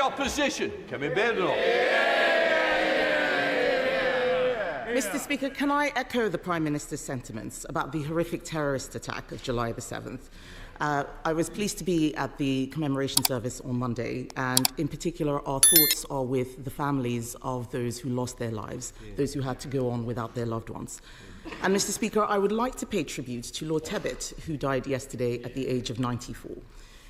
opposition. Kemi Badenoch. Mr. Speaker, can I echo the Prime Minister's sentiments about the horrific terrorist attack of July the 7th? I was pleased to be at the commemoration service on Monday, and in particular, our thoughts are with the families of those who lost their lives, those who had to go on without their loved ones. And, Mr. Speaker, I would like to pay tribute to Lord Tebbit, who died yesterday at the age of 94.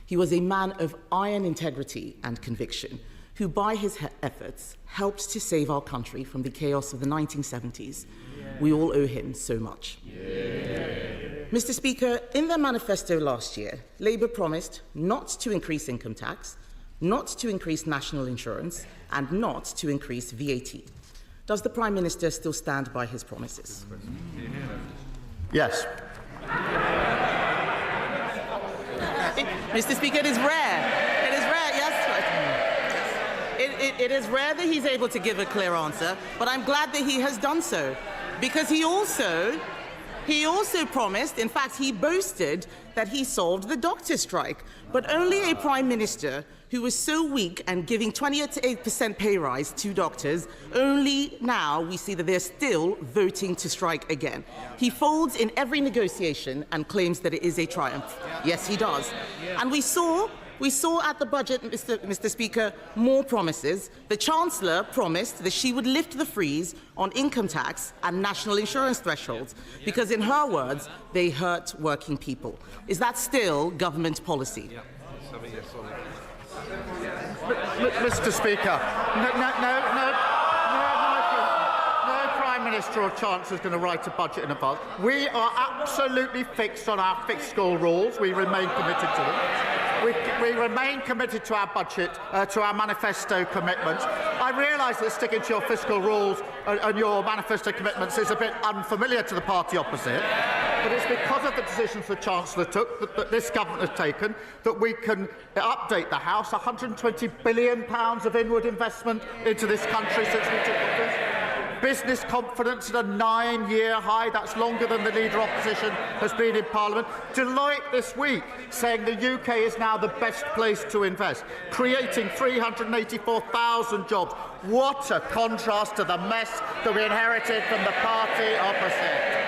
He was a man of iron integrity and conviction, who by his efforts helped to save our country from the chaos of the 1970s. We all owe him so much. Mr. Speaker, in their manifesto last year, Labour promised not to increase income tax, not to increase national insurance, and not to increase VAT. Does the Prime Minister still stand by his promises? Yes. Mr. Speaker, it is rare. It is rare, yes. It is rare that he's able to give a clear answer, but I'm glad that he has done so, because he also promised, in fact, he boasted that he solved the doctor strike. But only a Prime Minister who was so weak and giving 28% pay rise to doctors, only now we see that they're still voting to strike again. He folds in every negotiation and claims that it is a triumph. Yes, he does. And we saw at the budget, Mr. Speaker, more promises. The Chancellor promised that she would lift the freeze on income tax and national insurance thresholds, because in her words, they hurt working people. Is that still government policy? Mr. Speaker, no Prime Minister or Chancellor is going to write a budget in advance. We are absolutely fixed on our fiscal rules. We remain committed to them. We remain committed to our budget, to our manifesto commitments. I realise that sticking to your fiscal rules and your manifesto commitments is a bit unfamiliar to the party opposite, but it's because of the decisions the Chancellor took, that this government has taken, that we can update the House. £120 billion of inward investment into this country since we took office. Business confidence at a 9-year high. That's longer than the Leader Opposition has been in Parliament. Deloitte this week saying the UK is now the best place to invest, creating 384,000 jobs. What a contrast to the mess that we inherited from the party opposite.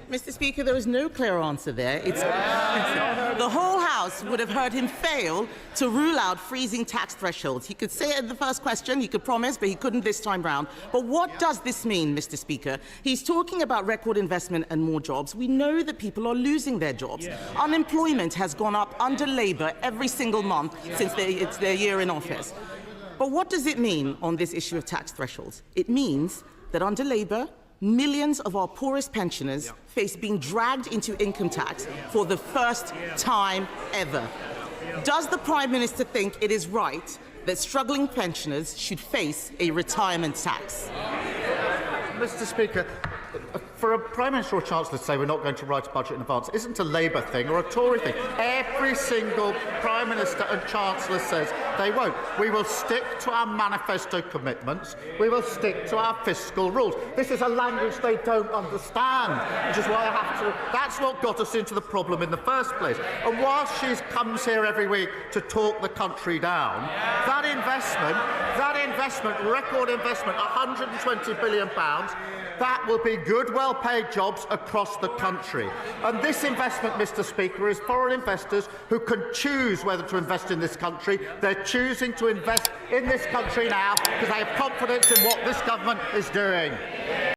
Mr. Speaker, there is no clear answer there. The whole House would have heard him fail to rule out freezing tax thresholds. He could say it in the first question, he could promise, but he couldn't this time round. But what does this mean, Mr. Speaker? He's talking about record investment and more jobs. We know that people are losing their jobs. Unemployment has gone up under Labour every single month since it's their year in office. But what does it mean on this issue of tax thresholds? It means that under Labour, millions of our poorest pensioners face being dragged into income tax for the first time ever. Does the Prime Minister think it is right that struggling pensioners should face a retirement tax? Mr. Speaker, for a Prime Minister or Chancellor to say we're not going to write a budget in advance isn't a Labour thing or a Tory thing. Every single Prime Minister and Chancellor says they won't. We will stick to our manifesto commitments. We will stick to our fiscal rules. This is a language they don't understand, which is why I have to... That's what got us into the problem in the first place. And whilst she comes here every week to talk the country down, that investment, record investment, £120 billion, that will be good, well-paid jobs across the country. And this investment, Mr. Speaker, is foreign investors who can choose whether to invest in this country. They're choosing to invest in this country now because they have confidence in what this government is doing.